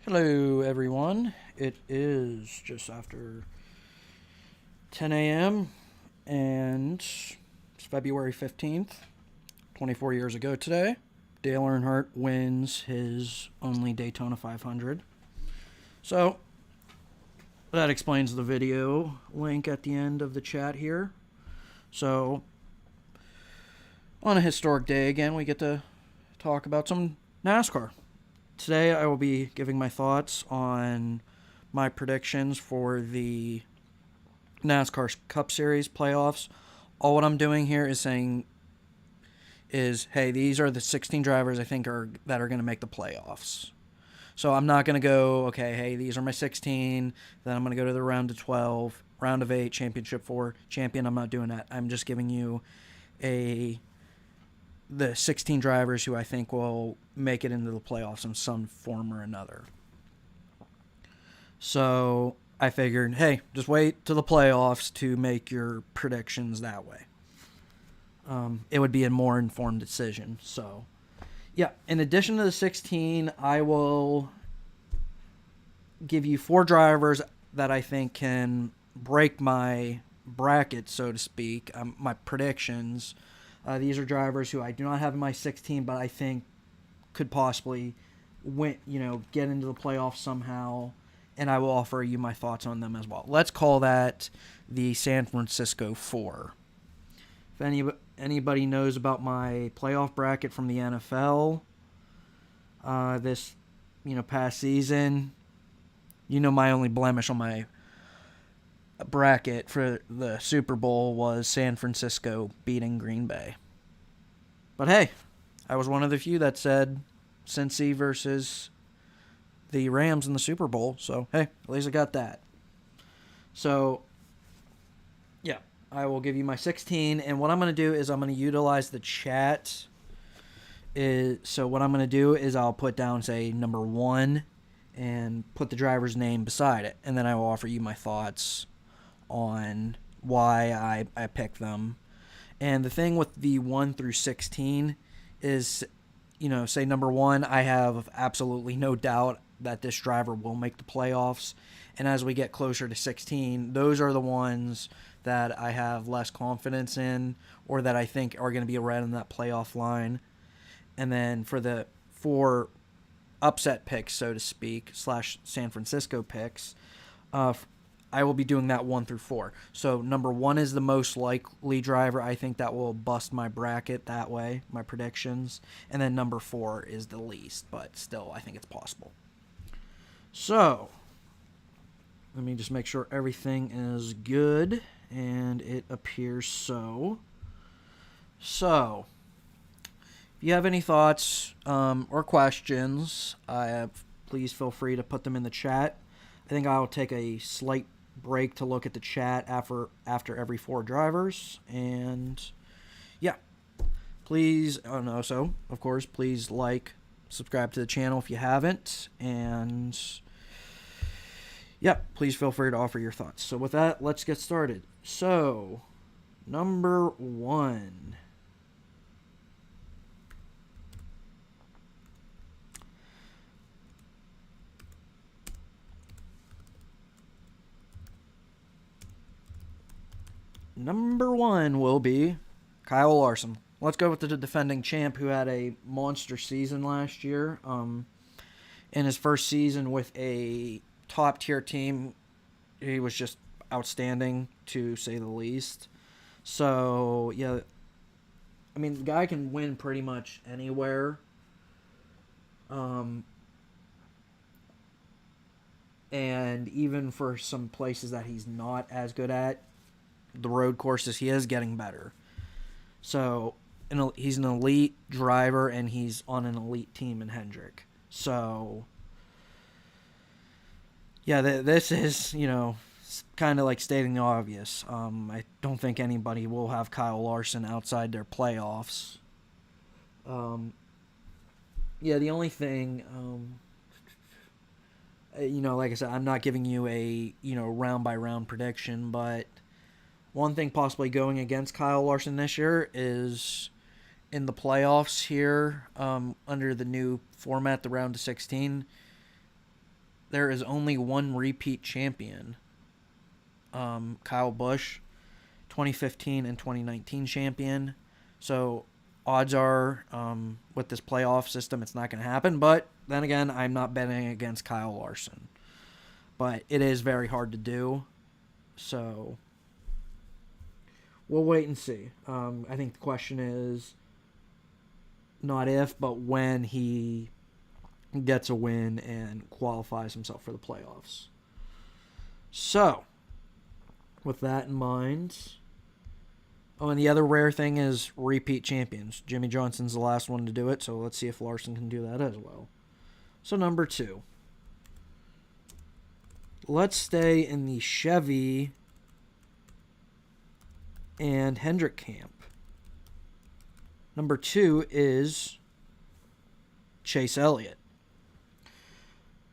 Hello, everyone. It is just after 10 a.m. and it's February 15th, 24 years ago today. Dale Earnhardt wins his only Daytona 500. So, that explains the video link at the end of the chat here. So, on a historic day again, we get to talk about some NASCAR. Today I will be giving my thoughts on my predictions for the NASCAR Cup Series playoffs. All what I'm doing here is saying is, hey, these are the 16 drivers I think are going to make the playoffs. So I'm not going to go, okay, hey, these are my 16, then I'm going to go to the round of 12, round of 8, championship 4, champion. I'm not doing that. I'm just giving you the 16 drivers who I think will make it into the playoffs in some form or another. So I figured, hey, just wait till the playoffs to make your predictions that way. It would be a more informed decision. So, yeah, in addition to the 16, I will give you 4 drivers that I think can break my bracket, so to speak, my predictions. These are drivers who I do not have in my 16, but I think could possibly get into the playoffs somehow, and I will offer you my thoughts on them as well. Let's call that the San Francisco 4. If anybody knows about my playoff bracket from the NFL this past season, my only blemish on my bracket for the Super Bowl was San Francisco beating Green Bay. But hey, I was one of the few that said Cincy versus the Rams in the Super Bowl. So hey, at least I got that. So yeah, I will give you my 16, and what I'm going to do is I'm going to utilize the chat. So what I'm going to do is I'll put down, say, number 1 and put the driver's name beside it, and then I will offer you my thoughts on why I picked them. And the thing with the 1 through 16 is, say number 1, I have absolutely no doubt that this driver will make the playoffs. And as we get closer to 16, those are the ones that I have less confidence in, or that I think are going to be right on that playoff line. And then for the 4 upset picks, so to speak, / San Francisco picks, I will be doing that 1 through 4. So number 1 is the most likely driver. I think that will bust my bracket that way, my predictions. And then number 4 is the least, but still, I think it's possible. So let me just make sure everything is good, and it appears so. So if you have any thoughts or questions, please feel free to put them in the chat. I think I'll take a slight break to look at the chat after every 4 drivers. And yeah, please, so of course, please subscribe to the channel if you haven't, and yeah, please feel free to offer your thoughts. So with that, let's get started. So number 1. Number 1 will be Kyle Larson. Let's go with the defending champ who had a monster season last year. In his first season with a top-tier team, he was just outstanding, to say the least. So, yeah, I mean, the guy can win pretty much anywhere. And even for some places that he's not as good at, the road courses, he is getting better. So he's an elite driver, and he's on an elite team in Hendrick. So yeah, this is kind of like stating the obvious. I don't think anybody will have Kyle Larson outside their playoffs. Yeah, the only thing, like I said, I'm not giving you a round by round prediction, but one thing possibly going against Kyle Larson this year is in the playoffs here, under the new format, the round of 16, there is only one repeat champion. Kyle Busch, 2015 and 2019 champion. So odds are, with this playoff system, it's not going to happen. But then again, I'm not betting against Kyle Larson. But it is very hard to do. So we'll wait and see. I think the question is not if, but when he gets a win and qualifies himself for the playoffs. So, with that in mind... Oh, and the other rare thing is repeat champions. Jimmy Johnson's the last one to do it, so let's see if Larson can do that as well. So, number 2. Let's stay in the Chevy and Hendrick camp. Number 2 is Chase Elliott.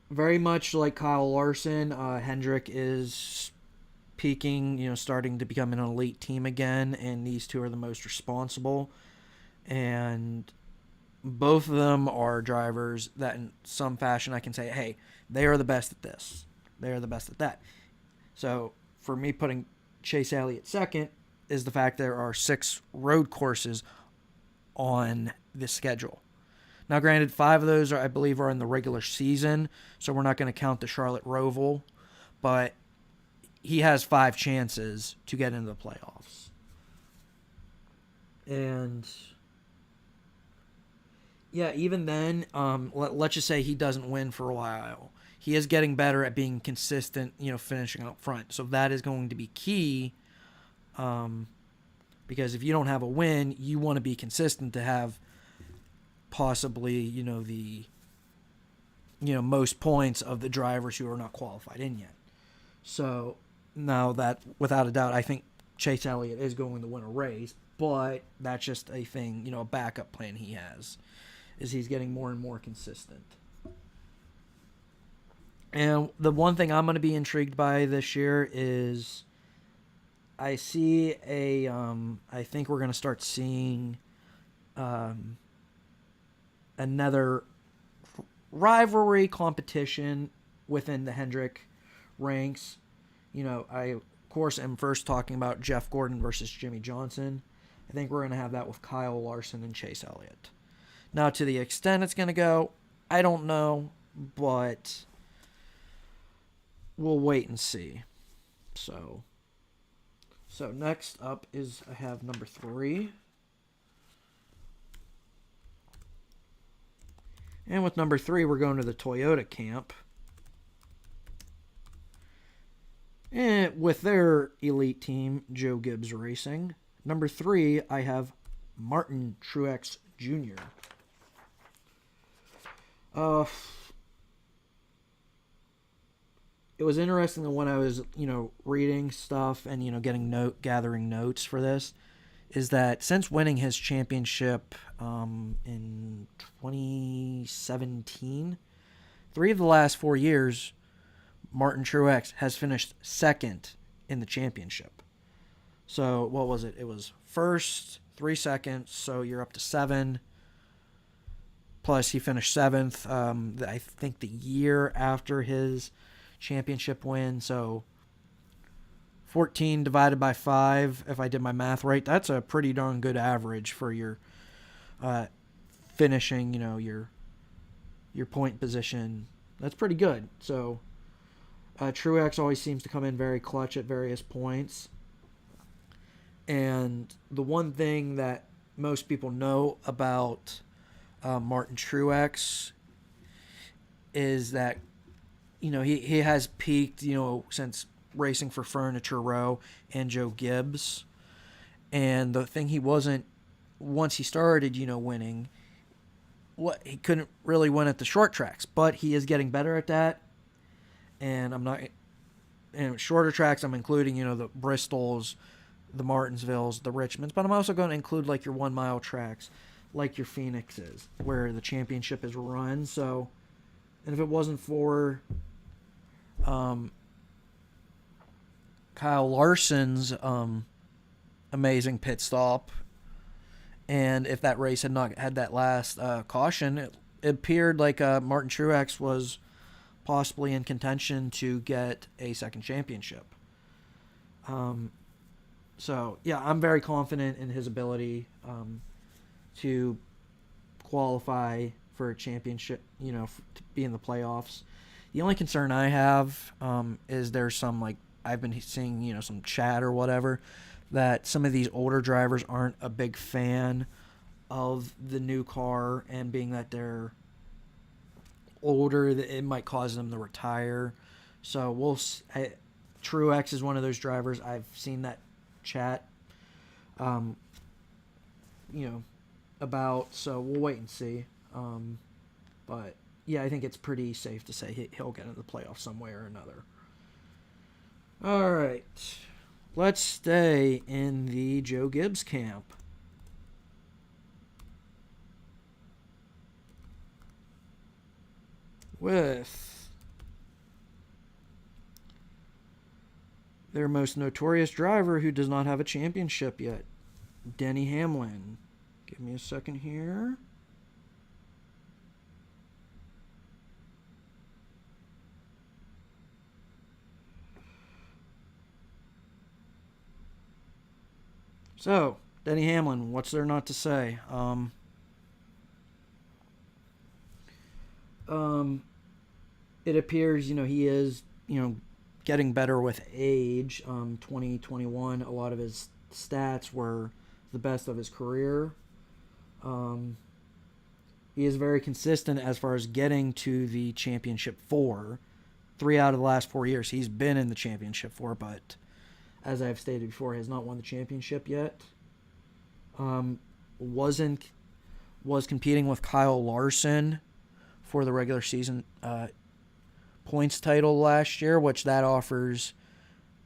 Very much like Kyle Larson, Hendrick is peaking, starting to become an elite team again, and these two are the most responsible. And both of them are drivers that in some fashion I can say, hey, they are the best at this. They are the best at that. So for me, putting Chase Elliott second is the fact there are 6 road courses on this schedule. Now, granted, 5 of those I believe are in the regular season, so we're not going to count the Charlotte Roval, but he has 5 chances to get into the playoffs. And yeah, even then, let's just say he doesn't win for a while. He is getting better at being consistent, finishing up front. So that is going to be key, because if you don't have a win, you want to be consistent to have possibly, the most points of the drivers who are not qualified in yet. So now that, without a doubt, I think Chase Elliott is going to win a race, but that's just a thing, a backup plan he has, is he's getting more and more consistent. And the one thing I'm going to be intrigued by this year is I see I think we're going to start seeing another rivalry competition within the Hendrick ranks. I, of course, am first talking about Jeff Gordon versus Jimmy Johnson. I think we're going to have that with Kyle Larson and Chase Elliott. Now, to the extent it's going to go, I don't know, but we'll wait and see. So next up is I have number 3. And with number 3, we're going to the Toyota camp. And with their elite team, Joe Gibbs Racing. Number 3, I have Martin Truex Jr. It was interesting that when I was, reading stuff and, gathering notes for this, is that since winning his championship in 2017, 3 of the last 4 years, Martin Truex has finished second in the championship. So, what was it? It was first, 3 seconds, so you're up to 7. Plus, he finished 7th, I think the year after his championship win. So, 14 divided by 5, if I did my math right, that's a pretty darn good average for your finishing, your point position. That's pretty good. So, Truex always seems to come in very clutch at various points. And the one thing that most people know about Martin Truex is that, he has peaked, since racing for Furniture Row and Joe Gibbs. And the thing he wasn't, once he started, winning, he couldn't really win at the short tracks. But he is getting better at that. And shorter tracks, I'm including, the Bristols, the Martinsvilles, the Richmonds, but I'm also going to include like your 1 mile tracks, like your Phoenixes, where the championship is run. So, and if it wasn't for Kyle Larson's amazing pit stop, and if that race had not had that last caution, it appeared like Martin Truex was possibly in contention to get a second championship. So, yeah, I'm very confident in his ability to qualify for a championship, to be in the playoffs. The only concern I have is there's some, I've been seeing, some chat or whatever, that some of these older drivers aren't a big fan of the new car, and being that they're older, that it might cause them to retire. So Truex is one of those drivers. I've seen that chat, about, so we'll wait and see. But yeah, I think it's pretty safe to say he'll get into the playoffs some way or another. All right, let's stay in the Joe Gibbs camp. With their most notorious driver who does not have a championship yet, Denny Hamlin. Give me a second here. So, Denny Hamlin, what's there not to say? It appears, he is, getting better with age. 2021, a lot of his stats were the best of his career. He is very consistent as far as getting to the championship 4. 3 out of the last 4 years, he's been in the championship 4, but as I've stated before, has not won the championship yet. Was competing with Kyle Larson for the regular season points title last year, which that offers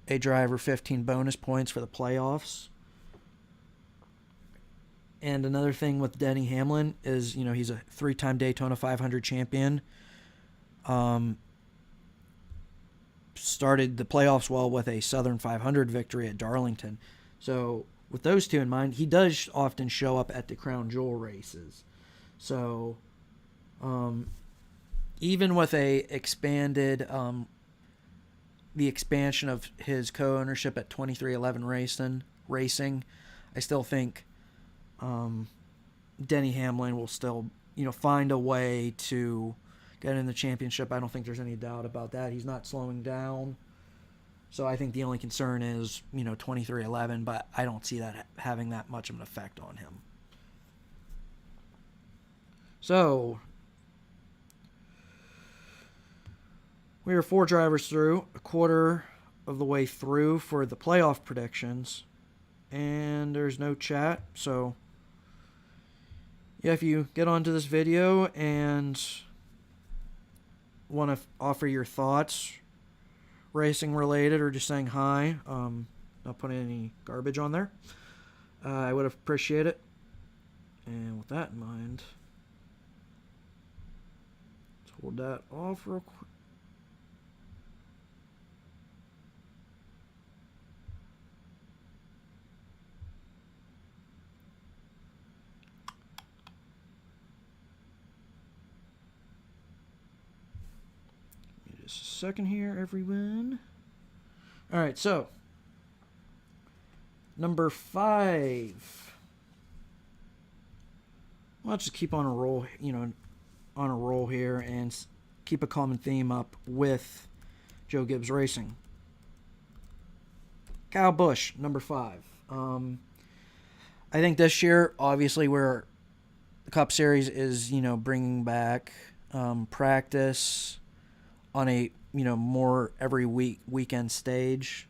a driver 15 bonus points for the playoffs. And another thing with Denny Hamlin is, he's a 3-time Daytona 500 champion. Started the playoffs well with a Southern 500 victory at Darlington. So with those two in mind, he does often show up at the Crown Jewel races. So even with the expansion of his co-ownership at 2311 Racing, I still think Denny Hamlin will still, find a way to get in the championship. I don't think there's any doubt about that. He's not slowing down. So I think the only concern is, 2311, but I don't see that having that much of an effect on him. So we are 4 drivers through, a quarter of the way through for the playoff predictions, and there's no chat. So yeah, if you get onto this video and want to offer your thoughts, racing related, or just saying hi, not putting any garbage on there, I would appreciate it. And with that in mind, let's hold that off real quick. Just a second here, everyone. All right, so number 5. Let's just keep on a roll, on a roll here, and keep a common theme up with Joe Gibbs Racing. Kyle Busch, number 5. I think this year, obviously, where the Cup Series is, bringing back practice on a, more every weekend stage.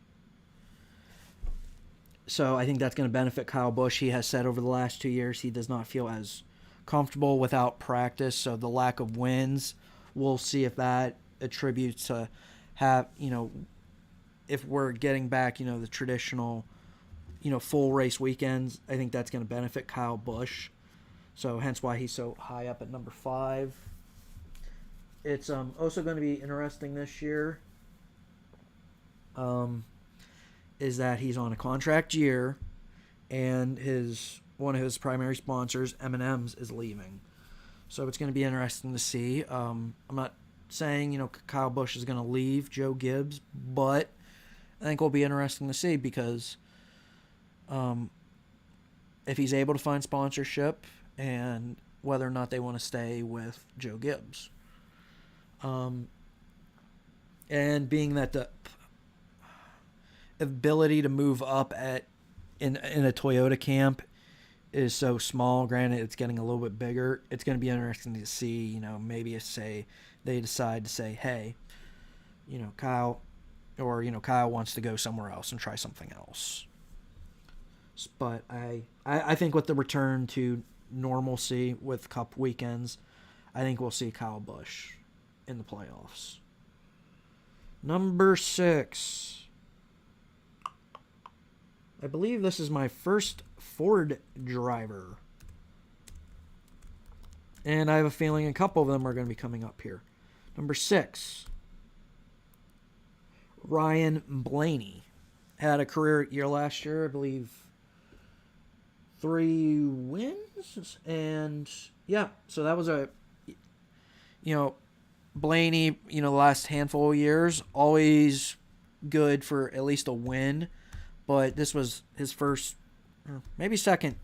So I think that's going to benefit Kyle Busch. He has said over the last 2 years he does not feel as comfortable without practice. So the lack of wins, we'll see if that attributes to if we're getting back, the traditional, full race weekends. I think that's going to benefit Kyle Busch. So hence why he's so high up at number 5. It's also going to be interesting this year is that he's on a contract year, and one of his primary sponsors, M&M's, is leaving. So it's going to be interesting to see. I'm not saying, Kyle Busch is going to leave Joe Gibbs, but I think it will be interesting to see because if he's able to find sponsorship and whether or not they want to stay with Joe Gibbs. And being that the ability to move up in a Toyota camp is so small, granted it's getting a little bit bigger, it's going to be interesting to see, maybe say they decide to say, hey, Kyle wants to go somewhere else and try something else. But I think with the return to normalcy with Cup weekends, I think we'll see Kyle Busch in the playoffs. Number 6. I believe this is my first Ford driver. And I have a feeling a couple of them are going to be coming up here. Number 6. Ryan Blaney. Had a career year last year, I believe 3 wins. And yeah, so that was Blaney, the last handful of years, always good for at least a win. But this was his first, or maybe second,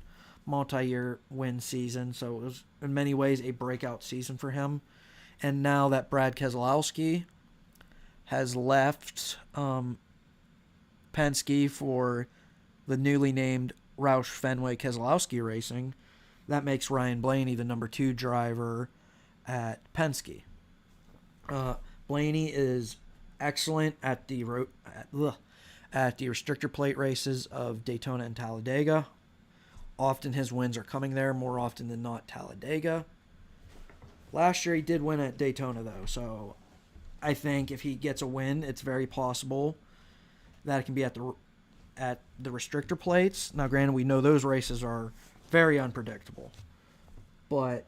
multi-year win season. So it was, in many ways, a breakout season for him. And now that Brad Keselowski has left Penske for the newly named Roush Fenway Keselowski Racing, that makes Ryan Blaney the number 2 driver at Penske. Blaney is excellent at the restrictor plate races of Daytona and Talladega. Often his wins are coming there, more often than not Talladega. Last year he did win at Daytona though, so I think if he gets a win, it's very possible that it can be at the restrictor plates. Now granted, we know those races are very unpredictable. But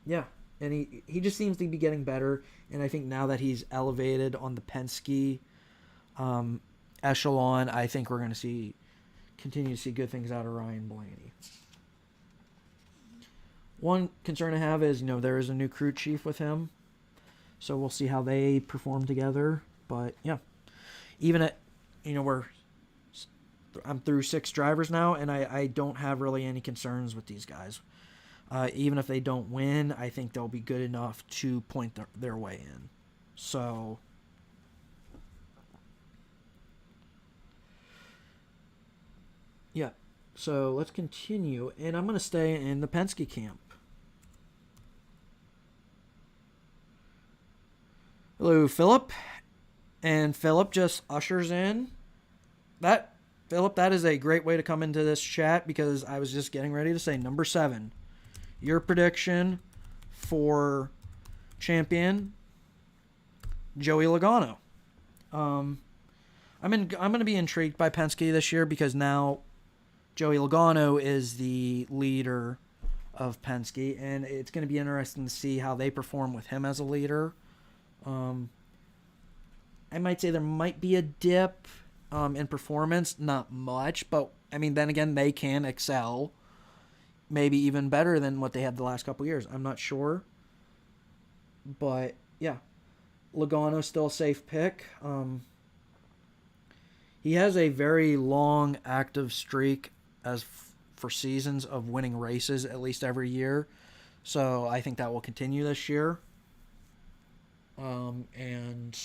yeah, and he just seems to be getting better, and I think now that he's elevated on the Penske echelon, I think we're going to continue to see good things out of Ryan Blaney. One concern I have is, there is a new crew chief with him, so we'll see how they perform together. But yeah, even at, I'm through 6 drivers now, and I don't have really any concerns with these guys. Even if they don't win, I think they'll be good enough to point their way in. So yeah, so let's continue, and I'm going to stay in the Penske camp. Hello, Philip. And Philip just ushers in. Philip, that is a great way to come into this chat because I was just getting ready to say number 7. Your prediction for champion, Joey Logano. I'm going to be intrigued by Penske this year because now Joey Logano is the leader of Penske, and it's going to be interesting to see how they perform with him as a leader. I might say there might be a dip in performance, not much, but then again, they can excel, maybe even better than what they had the last couple years. I'm not sure, but yeah, Logano's still a safe pick. He has a very long active streak for seasons of winning races at least every year, so I think that will continue this year. And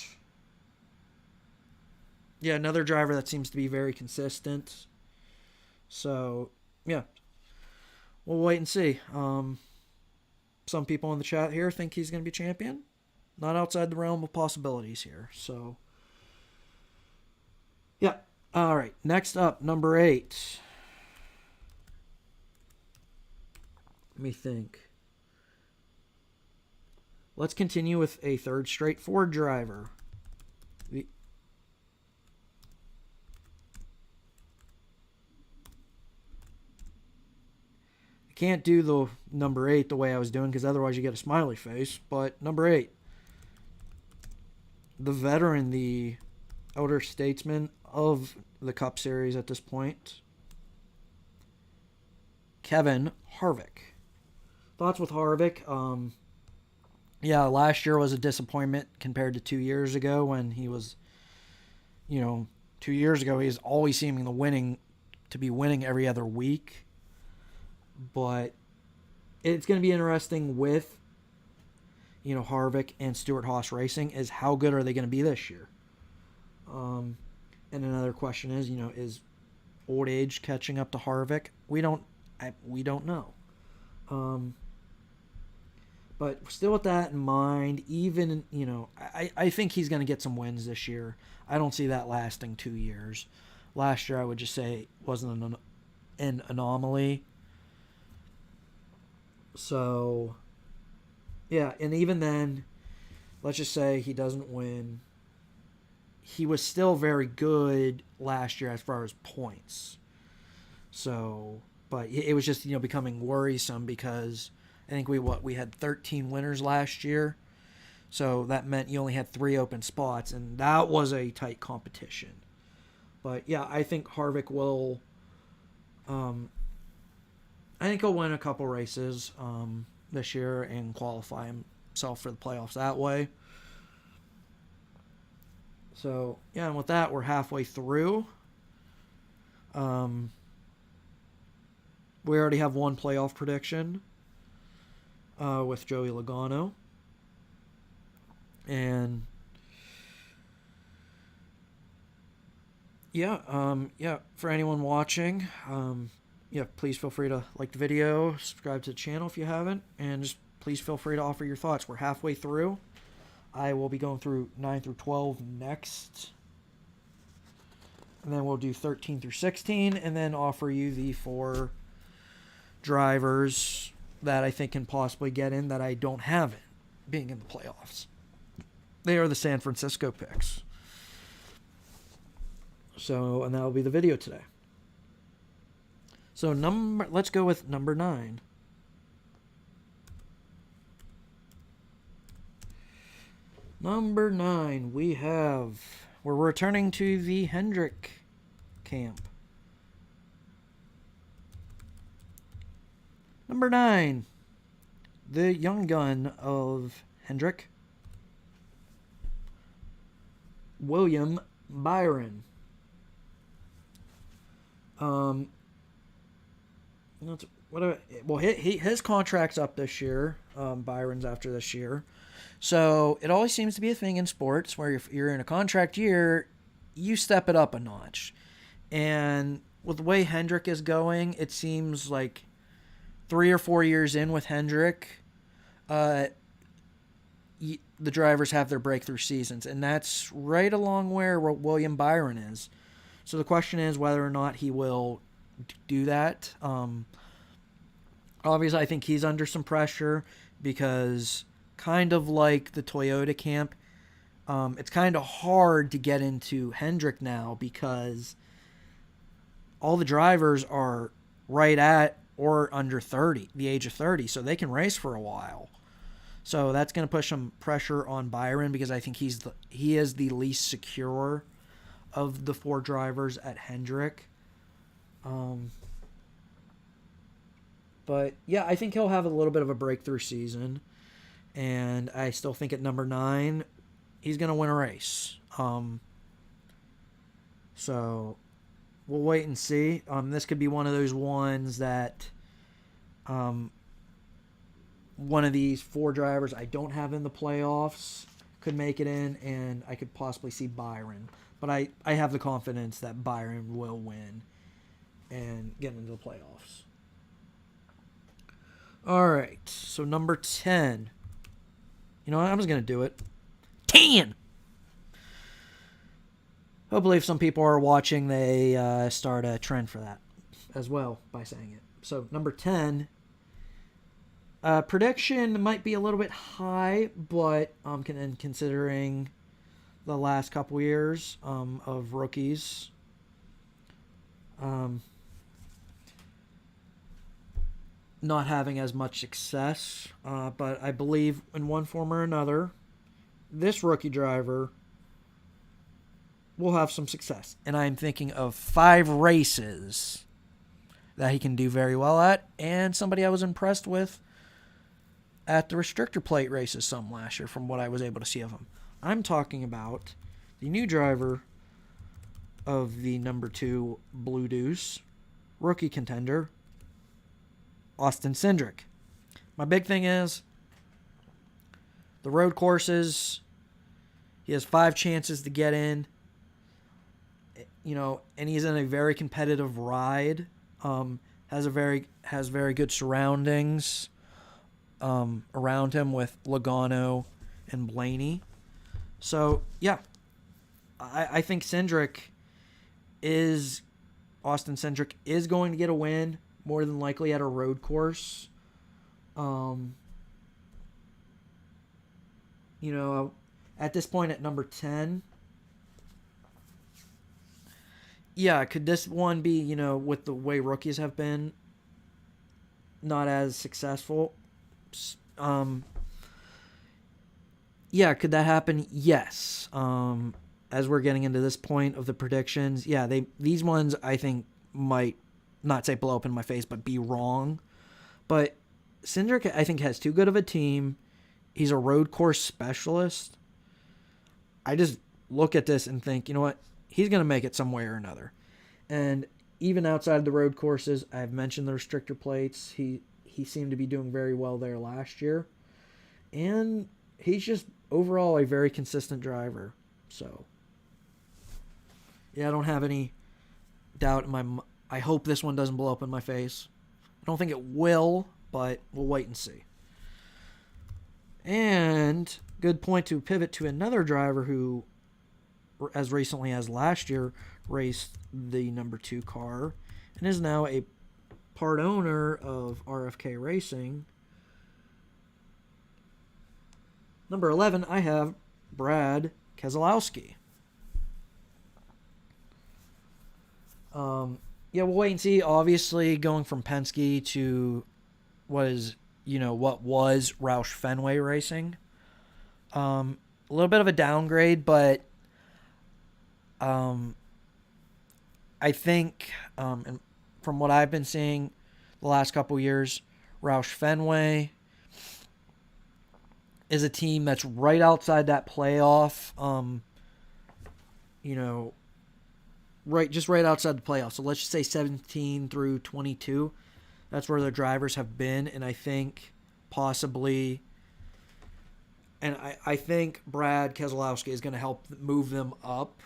yeah, another driver that seems to be very consistent. So yeah, we'll wait and see. Some people in the chat here think he's going to be champion. Not outside the realm of possibilities here. So yeah. All right. Next up, number 8. Let me think. Let's continue with a third straight Ford driver. I can't do the number 8 the way I was doing because otherwise you get a smiley face. But number 8. The veteran, the elder statesman of the Cup Series at this point, Kevin Harvick. Thoughts with Harvick? Yeah, last year was a disappointment compared to 2 years ago when he was, 2 years ago he was always seeming to be winning every other week. But it's going to be interesting with, Harvick and Stewart-Haas Racing is how good are they going to be this year? And another question is old age catching up to Harvick? We don't know. But still with that in mind, even, I think he's going to get some wins this year. I don't see that lasting 2 years. Last year, I would just say wasn't an anomaly. So, yeah, and even then, let's just say he doesn't win. He was still very good last year as far as points. So, but it was just, becoming worrisome because I think we had 13 winners last year. So that meant you only had 3 open spots, and that was a tight competition. But yeah, I think Harvick will. I think he'll win a couple races this year and qualify himself for the playoffs that way. So yeah, and with that, we're halfway through. We already have one playoff prediction with Joey Logano. And yeah, for anyone watching, please feel free to like the video, subscribe to the channel if you haven't, and just please feel free to offer your thoughts. We're halfway through. I will be going through 9 through 12 next. And then we'll do 13 through 16, and then offer you the 4 drivers that I think can possibly get in that I don't have it being in the playoffs. They are the San Francisco picks. So, and that'll be the video today. So let's go with number 9. Number 9, we're returning to the Hendrick camp. Number 9, the young gun of Hendrick, William Byron. His contract's up this year. Byron's after this year. So it always seems to be a thing in sports where if you're in a contract year, you step it up a notch. And with the way Hendrick is going, it seems like 3 or 4 years in with Hendrick, the drivers have their breakthrough seasons. And that's right along where William Byron is. So the question is whether or not he will do that. Obviously, I think he's under some pressure because kind of like the Toyota camp, it's kind of hard to get into Hendrick now because all the drivers are right at or under 30, the age of 30, so they can race for a while. So that's going to push some pressure on Byron because I think he is the least secure of the 4 drivers at Hendrick. But yeah, I think he'll have a little bit of a breakthrough season. And I still think at number 9, he's going to win a race. So we'll wait and see. This could be one of those ones that one of these 4 drivers I don't have in the playoffs could make it in, and I could possibly see Byron. But I have the confidence that Byron will win and get into the playoffs. All right, so number 10. You know what? I'm just going to do it. 10! Hopefully if some people are watching, they start a trend for that as well by saying it. So, number 10. Prediction might be a little bit high, but considering the last couple years of rookies, not having as much success, but I believe in one form or another, this rookie driver will have some success. And I'm thinking of 5 races that he can do very well at, and somebody I was impressed with at the restrictor plate races some last year from what I was able to see of him. I'm talking about the new driver of the number 2 Blue Deuce, rookie contender, Austin Cindric. My big thing is the road courses. He has 5 chances to get in. And he's in a very competitive ride. Has very good surroundings around him with Logano and Blaney. So yeah, I think Austin Cindric is going to get a win, more than likely at a road course. At this point at number 10, yeah, could this one be, with the way rookies have been, not as successful? Yeah, could that happen? Yes. As we're getting into this point of the predictions, yeah, these ones I think might not say blow up in my face, but be wrong. But Cindric, I think, has too good of a team. He's a road course specialist. I just look at this and think, you know what? He's going to make it some way or another. And even outside the road courses, I've mentioned the restrictor plates. He seemed to be doing very well there last year. And he's just overall a very consistent driver. So, yeah, I don't have any doubt in my mind. I hope this one doesn't blow up in my face. I don't think it will, but we'll wait and see. And good point to pivot to another driver who, as recently as last year, raced the number 2 car and is now a part owner of RFK Racing. Number 11, I have Brad Keselowski. Yeah, we'll wait and see. Obviously, going from Penske to what was Roush Fenway Racing. A little bit of a downgrade, but I think, and from what I've been seeing the last couple years, Roush Fenway is a team that's right outside that playoff. Right outside the playoff. So let's just say 17 through 22. That's where the drivers have been, and I think possibly, and I think Brad Keselowski is going to help move them up.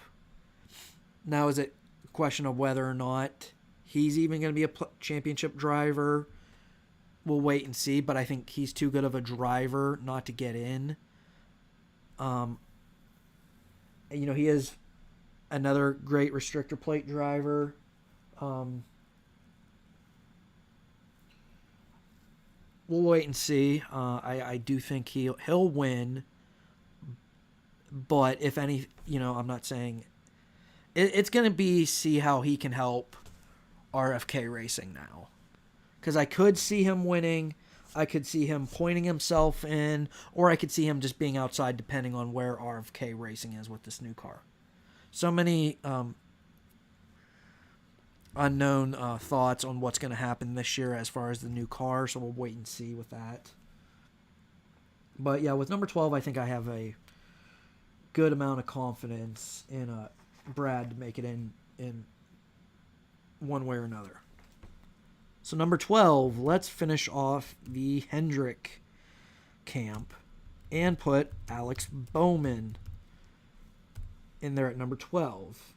Now, is it a question of whether or not he's even going to be a championship driver? We'll wait and see, but I think he's too good of a driver not to get in. He is another great restrictor plate driver. We'll wait and see. I do think he'll win, but if any, I'm not saying it's going to be see how he can help RFK Racing now, because I could see him winning, I could see him pointing himself in, or I could see him just being outside depending on where RFK Racing is with this new car. So many unknown thoughts on what's going to happen this year as far as the new car, so we'll wait and see with that. But yeah, with number 12, I think I have a good amount of confidence in Brad to make it in one way or another. So number 12, let's finish off the Hendrick camp and put Alex Bowman in there at number 12.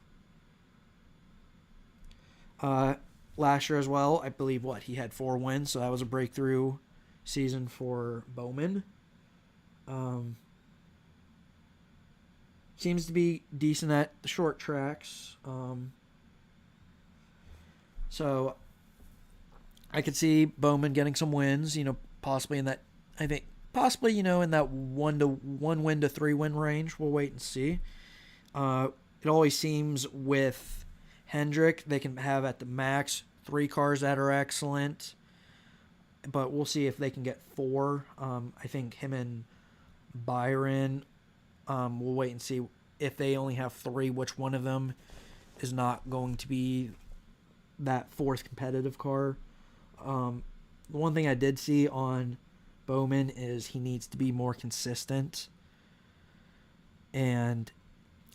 Last year as well, I believe he had 4 wins, so that was a breakthrough season for Bowman. Seems to be decent at the short tracks. So I could see Bowman getting some wins, possibly in that, I think, in that 1 win to 3 win range. We'll wait and see. It always seems with Hendrick, they can have at the max 3 cars that are excellent, but we'll see if they can get 4. I think him and Byron, we'll wait and see if they only have 3, which one of them is not going to be that 4th competitive car. The one thing I did see on Bowman is he needs to be more consistent. And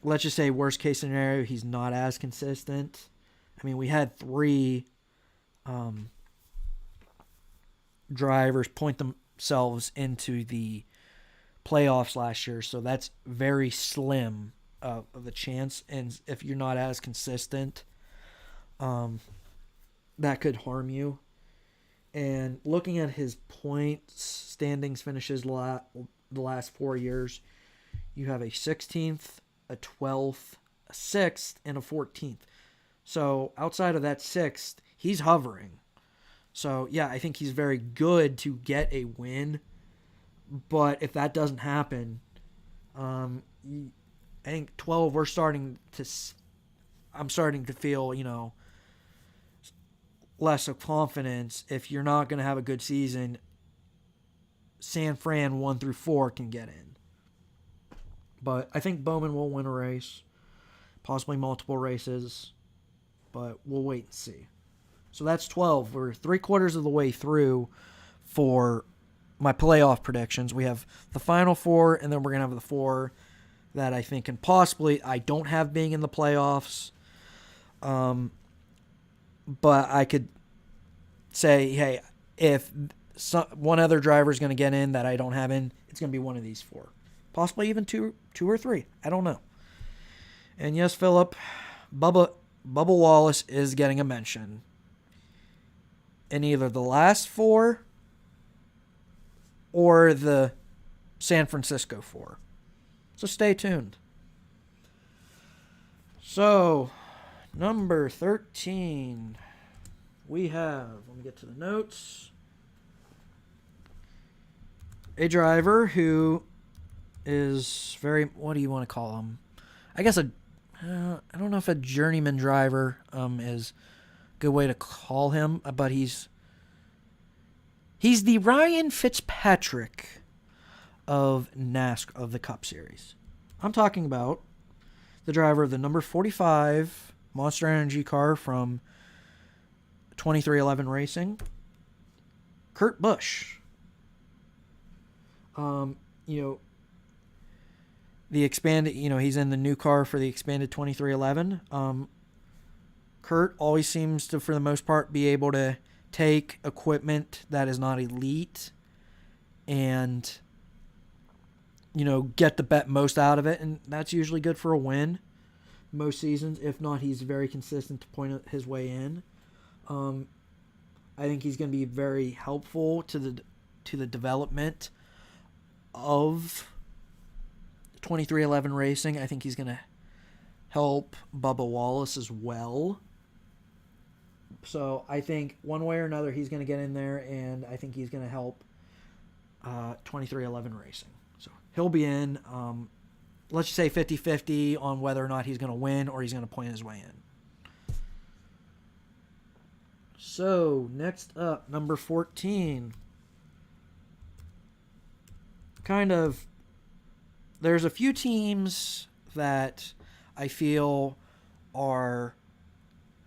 let's just say worst case scenario, he's not as consistent. I mean, we had 3 drivers point themselves into the playoffs last year, so that's very slim of a chance. And if you're not as consistent, that could harm you. And looking at his points standings finishes the last 4 years, you have a 16th, a 12th, a 6th, and a 14th. So outside of that 6th, he's hovering. So yeah, I think he's very good to get a win. But if that doesn't happen, I think 12, I'm starting to feel, less of confidence. If you're not going to have a good season, San Fran 1 through 4 can get in. But I think Bowman will win a race, possibly multiple races, but we'll wait and see. So that's 12. We're 3/4 of the way through for my playoff predictions. We have the final 4, and then we're going to have the 4 that I think I don't have being in the playoffs. But I could say, hey, if one other driver is going to get in that I don't have in, it's going to be one of these 4. Possibly even two or 3. I don't know. And yes, Philip, Bubba Wallace is getting a mention in either the last 4 or the San Francisco 4. So stay tuned. So, number 13, we have, let me get to the notes, a driver who is very, what do you want to call him? I guess I don't know if a journeyman driver is a good way to call him, but he's the Ryan Fitzpatrick of NASCAR, of the Cup Series. I'm talking about the driver of the number 45 Monster Energy car from 2311 Racing, Kurt Busch. The expanded, he's in the new car for the expanded 2311. Kurt always seems to, for the most part, be able to take equipment that is not elite and, get the most out of it. And that's usually good for a win most seasons. If not, he's very consistent to point his way in. I think he's going to be very helpful to the development of 2311 Racing. I think he's going to help Bubba Wallace as well. So I think one way or another he's going to get in there, and I think he's going to help 2311 Racing. So he'll be in, let's just say 50-50 on whether or not he's going to win or he's going to point his way in. So next up, number 14. There's a few teams that I feel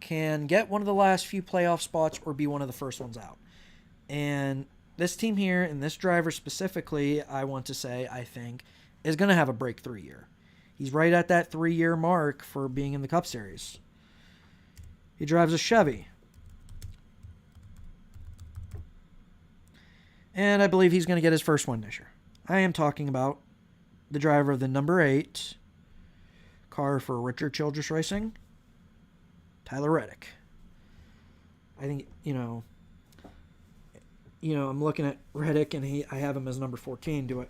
can get one of the last few playoff spots or be one of the first ones out. And this team here, and this driver specifically, I want to say, I think, is going to have a breakthrough year. He's right at that 3-year mark for being in the Cup Series. He drives a Chevy. And I believe he's going to get his first win this year. I am talking about the driver of the number 8 car for Richard Childress Racing, Tyler Reddick. I think, I'm looking at Reddick, and I have him as number 14.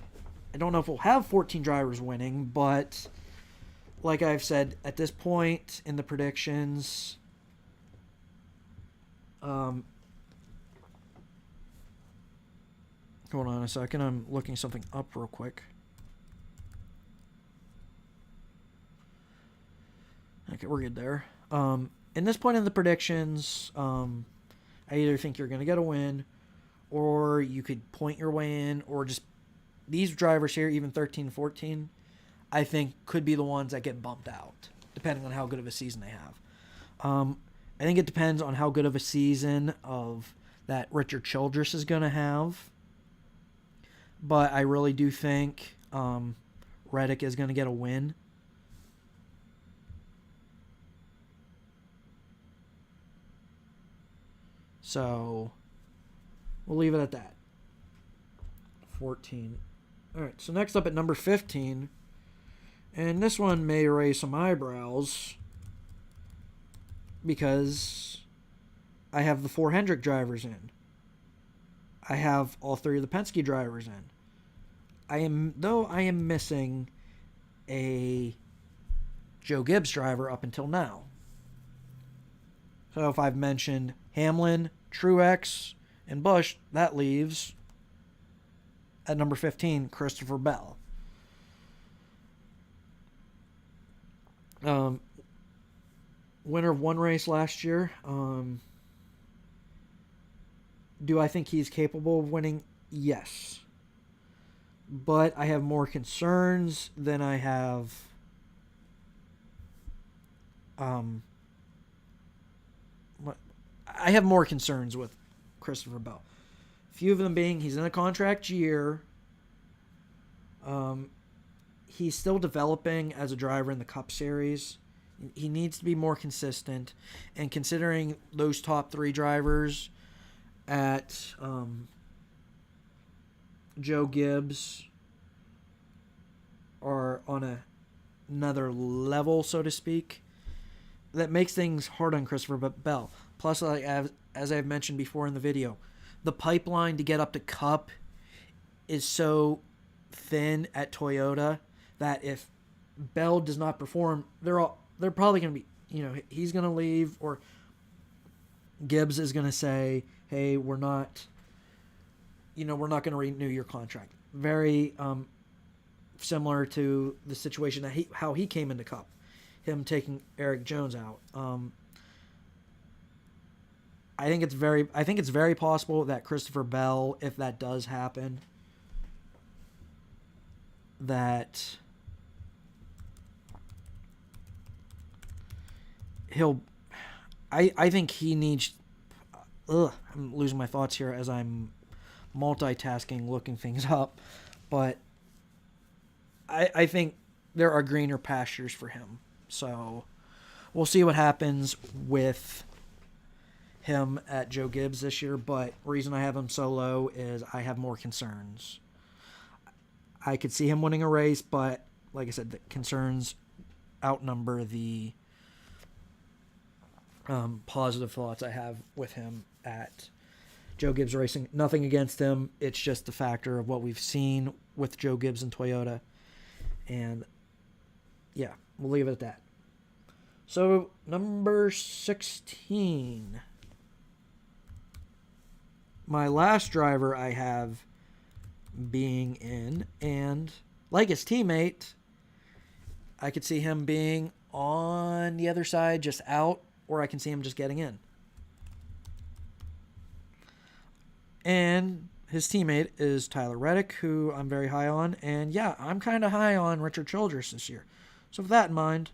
I don't know if we'll have 14 drivers winning, but like I've said, at this point in the predictions, hold on a second. I'm looking something up real quick. Okay, we're good there. In this point in the predictions, I either think you're going to get a win, or you could point your way in, or just these drivers here, even 13 and 14, I think could be the ones that get bumped out, depending on how good of a season they have. I think it depends on how good of a season of that Richard Childress is going to have. but I really do think Reddick is going to get a win. So we'll leave it at that. 14. All right, so next up at number 15, and this one may raise some eyebrows because I have the 4 Hendrick drivers in. I have all 3 of the Penske drivers in. I am missing a Joe Gibbs driver up until now. So if I've mentioned Hamlin, Truex, and Busch, that leaves at number 15 Christopher Bell. Winner of 1 race last year. Do I think he's capable of winning? Yes. But I have more concerns than I have I have more concerns with Christopher Bell. A few of them being he's in a contract year. He's still developing as a driver in the Cup Series. He needs to be more consistent. And considering those top 3 drivers at Joe Gibbs are on another level, so to speak, that makes things hard on Christopher Bell. Plus, like, as I've mentioned before in the video, the pipeline to get up to Cup is so thin at Toyota that if Bell does not perform, they're probably going to be, he's going to leave, or Gibbs is going to say, hey, we're not going to renew your contract. Very similar to the situation that how he came into Cup, him taking Eric Jones out. I think it's very possible that Christopher Bell, if that does happen, that I think he needs. I'm losing my thoughts here as I'm multitasking, looking things up, but I think there are greener pastures for him. So we'll see what happens with him at Joe Gibbs this year, but reason I have him so low is I have more concerns. I could see him winning a race, but like I said, the concerns outnumber the positive thoughts I have with him at Joe Gibbs Racing. Nothing against him. It's just the factor of what we've seen with Joe Gibbs and Toyota. And yeah, we'll leave it at that. So number 16. My last driver I have being in, and like his teammate, I could see him being on the other side, just out, or I can see him just getting in. And his teammate is Tyler Reddick, who I'm very high on, and yeah, I'm kind of high on Richard Childress this year. So with that in mind,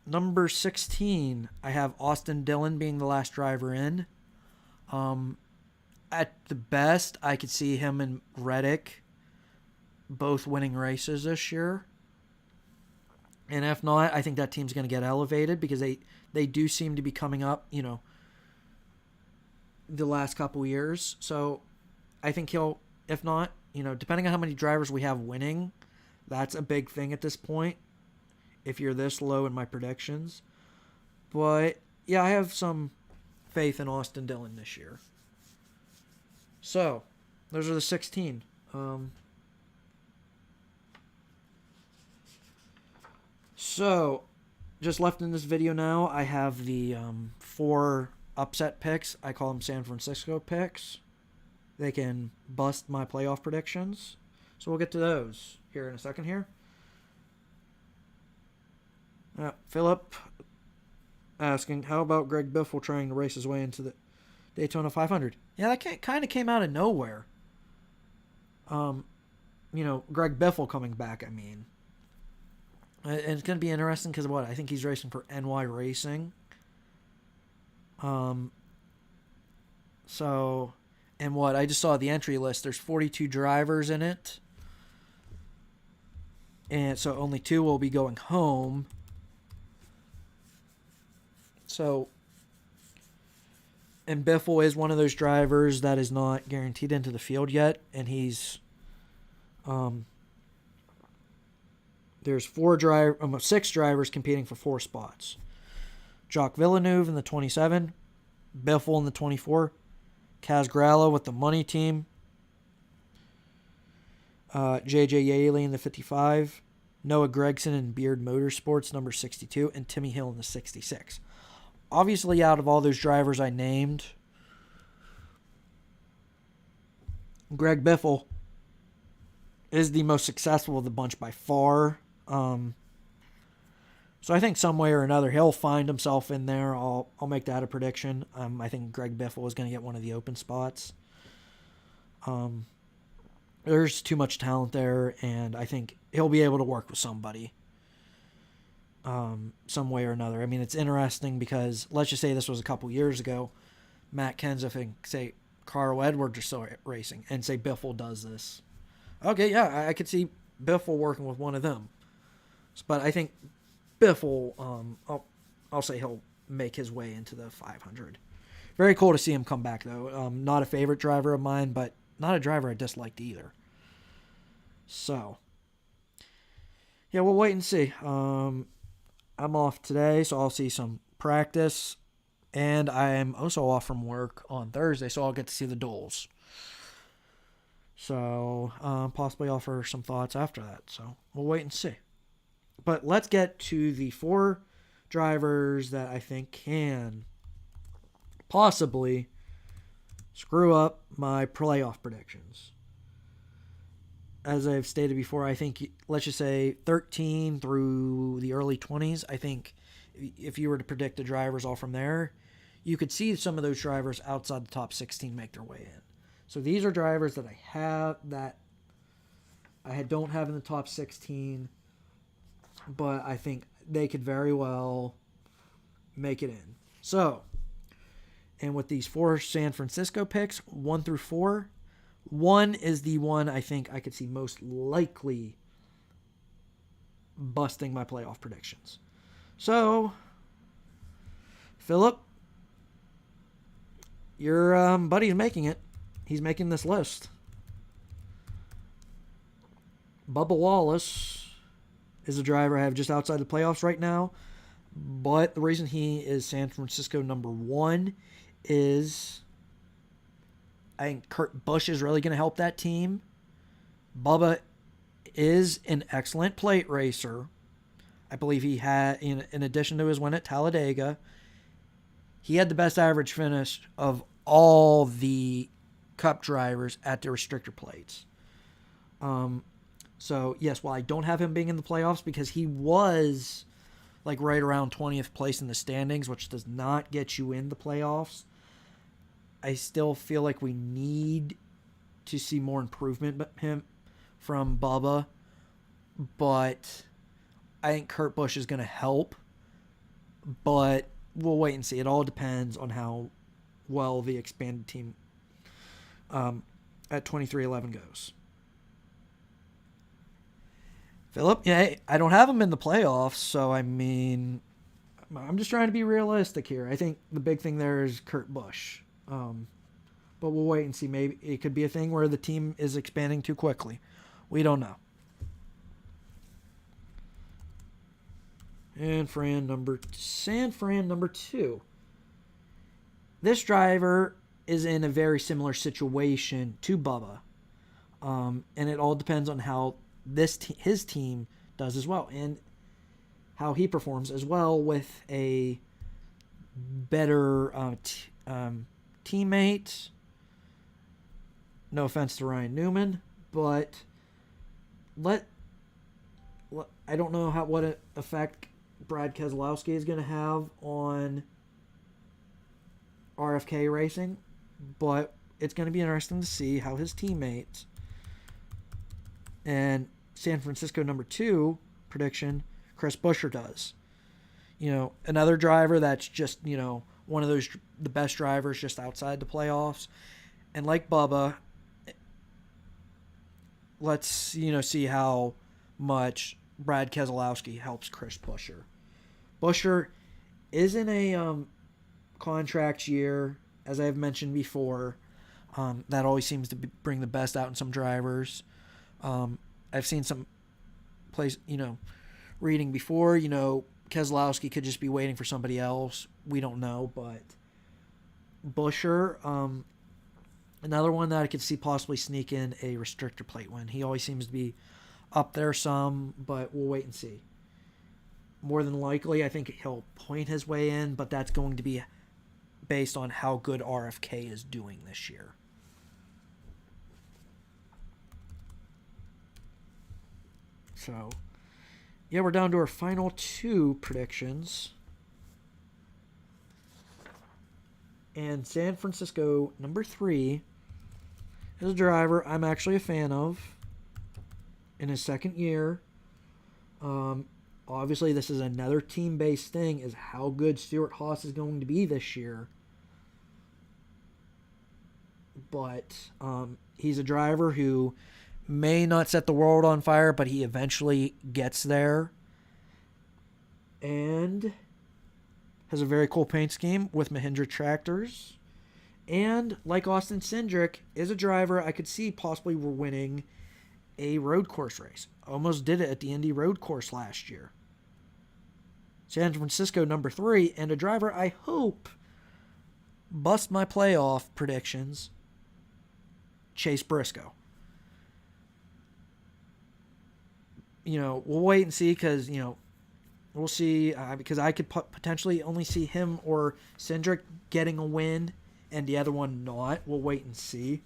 number 16, I have Austin Dillon being the last driver in. At the best, I could see him and Reddick both winning races this year. And if not, I think that team's going to get elevated because they do seem to be coming up, the last couple years. So I think he'll, if not, depending on how many drivers we have winning, that's a big thing at this point, if you're this low in my predictions. But yeah, I have some faith in Austin Dillon this year. So those are the 16. So just left in this video now, I have the 4 upset picks. I call them San Francisco picks. They can bust my playoff predictions. So we'll get to those here in a second here. Philip asking, how about Greg Biffle trying to race his way into the Daytona 500? Yeah, that kind of came out of nowhere. Greg Biffle coming back, I mean. And it's going to be interesting because what? I think he's racing for NY Racing. So, and what I just saw the entry list. There's 42 drivers in it, and so only 2 will be going home. So, and Biffle is one of those drivers that is not guaranteed into the field yet, and he's there's 6 drivers competing for 4 spots. Jacques Villeneuve in the 27, Biffle in the 24, Kaz Gralla with the money team, J.J. Yaley in the 55, Noah Gregson in Beard Motorsports number 62, and Timmy Hill in the 66. Obviously, out of all those drivers I named, Greg Biffle is the most successful of the bunch by far. So I think some way or another he'll find himself in there. I'll make that a prediction. I think Greg Biffle is going to get one of the open spots. There's too much talent there, and I think he'll be able to work with somebody some way or another. I mean, it's interesting because let's just say this was a couple years ago. Matt Kenseth and, say, Carl Edwards are still racing, and say Biffle does this. Okay, yeah, I could see Biffle working with one of them. But I think Biffle, I'll say he'll make his way into the 500. Very cool to see him come back, though. Not a favorite driver of mine, but not a driver I disliked either. So, yeah, we'll wait and see. I'm off today, so I'll see some practice. And I'm also off from work on Thursday, so I'll get to see the duels. So, possibly offer some thoughts after that. So, we'll wait and see. But let's get to the 4 drivers that I think can possibly screw up my playoff predictions. As I've stated before, I think, let's just say 13 through the early 20s, I think if you were to predict the drivers all from there, you could see some of those drivers outside the top 16 make their way in. So these are drivers that I have that I don't have in the top 16, but I think they could very well make it in. So, and with these 4 San Francisco picks, 1 through 4, 1 is the one I think I could see most likely busting my playoff predictions. So, Philip, your buddy's making it. He's making this list. Bubba Wallace is a driver I have just outside the playoffs right now. But the reason he is San Francisco number 1 is I think Kurt Busch is really going to help that team. Bubba is an excellent plate racer. I believe he had, in addition to his win at Talladega, he had the best average finish of all the Cup drivers at the restrictor plates. So, yes, while I don't have him being in the playoffs because he was like right around 20th place in the standings, which does not get you in the playoffs, I still feel like we need to see more improvement from Bubba. But I think Kurt Busch is going to help. But we'll wait and see. It all depends on how well the expanded team at 23-11 goes. Philip, yeah, I don't have him in the playoffs, so I mean, I'm just trying to be realistic here. I think the big thing there is Kurt Busch. But we'll wait and see. Maybe it could be a thing where the team is expanding too quickly. We don't know. And San Fran number 2. This driver is in a very similar situation to Bubba. And it all depends on how his team does as well, and how he performs as well with a better teammate. No offense to Ryan Newman, but I don't know what effect Brad Keselowski is going to have on RFK Racing, but it's going to be interesting to see how his teammates and San Francisco number 2 prediction, Chris Buescher does. Another driver that's just, one of the best drivers just outside the playoffs. And like Bubba, let's see how much Brad Keselowski helps Chris Buescher. Buescher is in a contract year, as I've mentioned before. That always seems to bring the best out in some drivers. I've seen some place, reading before, Keselowski could just be waiting for somebody else. We don't know, but Buescher, another one that I could see possibly sneak in a restrictor plate win. He always seems to be up there some, but we'll wait and see. More than likely, I think he'll point his way in, but that's going to be based on how good RFK is doing this year. So, yeah, we're down to our final 2 predictions. And San Francisco, number 3, is a driver I'm actually a fan of in his second year. Obviously, this is another team-based thing, is how good Stewart-Haas is going to be this year. But he's a driver who may not set the world on fire, but he eventually gets there. And has a very cool paint scheme with Mahindra tractors. And, like Austin Cindric, is a driver I could see possibly winning a road course race. Almost did it at the Indy road course last year. San Francisco, number 3, and a driver I hope bust my playoff predictions, Chase Briscoe. We'll wait and see because, we'll see because I could potentially only see him or Cindric getting a win and the other one not. We'll wait and see.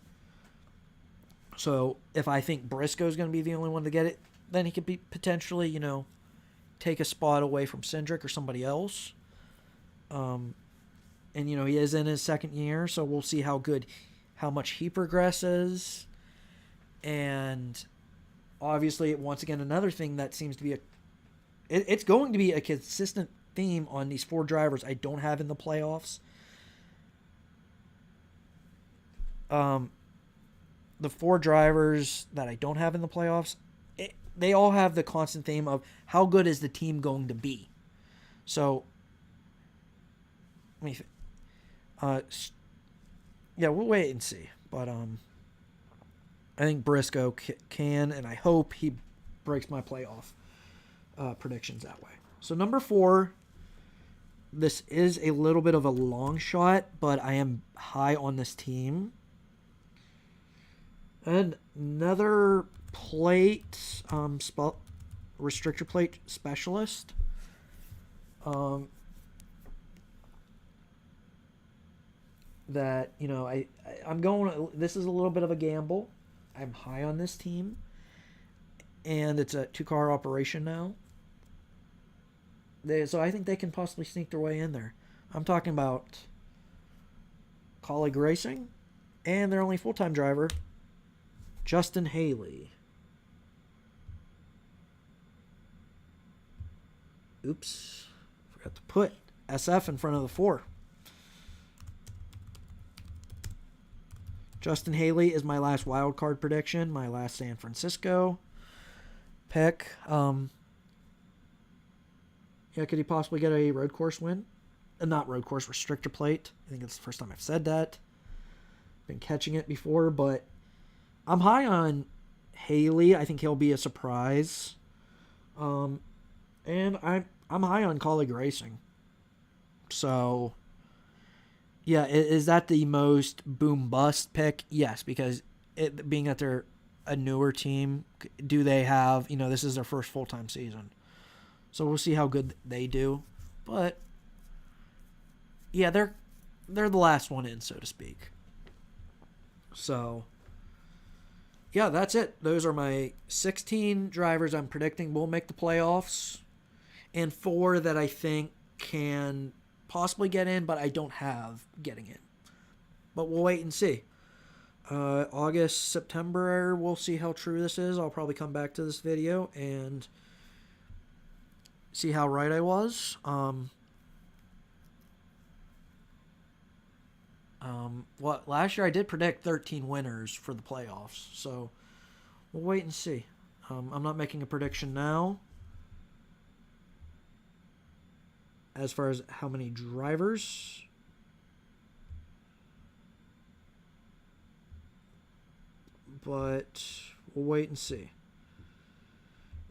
So if I think Briscoe's going to be the only one to get it, then he could be potentially, take a spot away from Cindric or somebody else. And, he is in his second year, so we'll see how much he progresses. And obviously, once again, another thing that seems to be it's going to be a consistent theme on these 4 drivers I don't have in the playoffs. The 4 drivers that I don't have in the playoffs, they all have the constant theme of how good is the team going to be. So, let me yeah, we'll wait and see. But I think Briscoe can, and I hope he breaks my playoff predictions that way. So number 4, this is a little bit of a long shot, but I am high on this team. And another plate, restrictor plate specialist. That, I'm going, this is a little bit of a gamble. I'm high on this team. And it's a 2-car operation now. So I think they can possibly sneak their way in there. I'm talking about Colleague Racing and their only full-time driver, Justin Haley. Oops. Forgot to put SF in front of the 4. Justin Haley is my last wild card prediction, my last San Francisco pick. Could he possibly get a road course win? Not road course, restrictor plate. I think it's the first time I've said that. Been catching it before, but I'm high on Haley. I think he'll be a surprise. And I'm high on Colleague Racing. So, yeah, is that the most boom-bust pick? Yes, because being that they're a newer team, do they have, this is their first full-time season. So we'll see how good they do. But, yeah, they're the last one in, so to speak. So, yeah, that's it. Those are my 16 drivers I'm predicting will make the playoffs. And 4 that I think can possibly get in, but I don't have getting in. But we'll wait and see. August, September, we'll see how true this is. I'll probably come back to this video and see how right I was. Last year I did predict 13 winners for the playoffs, so we'll wait and see. I'm not making a prediction now as far as how many drivers. But we'll wait and see.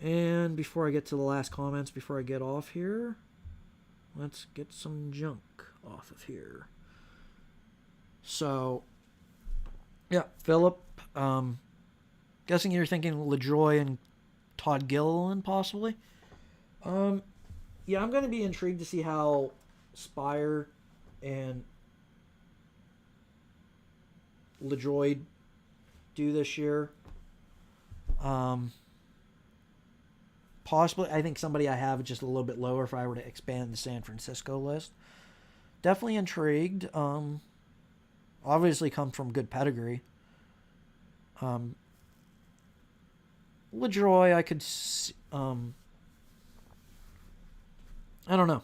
And before I get to the last comments, before I get off here, let's get some junk off of here. So, yeah, Philip, guessing you're thinking LaJoy and Todd Gilliland possibly. Yeah, I'm going to be intrigued to see how Spire and LaJoy do this year. Possibly, I think somebody I have just a little bit lower if I were to expand the San Francisco list. Definitely intrigued. Obviously comes from good pedigree. LaJoy, I could I don't know.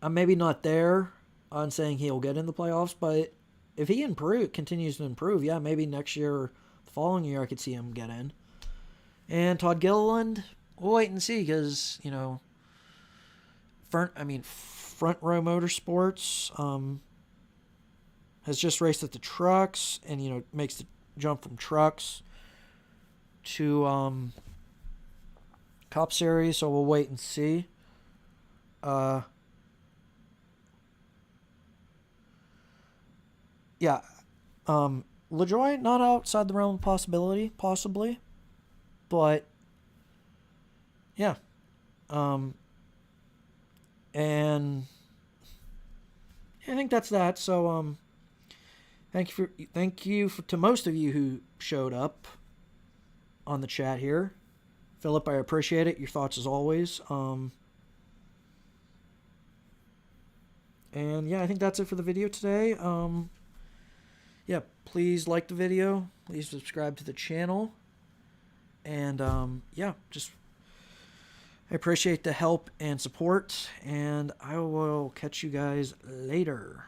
I'm maybe not there on saying he'll get in the playoffs, but if he continues to improve, yeah, maybe next year or the following year I could see him get in. And Todd Gilliland, we'll wait and see because, Front Row Motorsports has just raced at the trucks and, makes the jump from trucks to Cup Series, so we'll wait and see. Yeah, LaJoy, not outside the realm of possibility, possibly, but yeah, and I think that's that. So, thank you to most of you who showed up on the chat here. Philip, I appreciate it. Your thoughts as always. And yeah, I think that's it for the video today. Yeah, please like the video. Please subscribe to the channel. And yeah, I appreciate the help and support. And I will catch you guys later.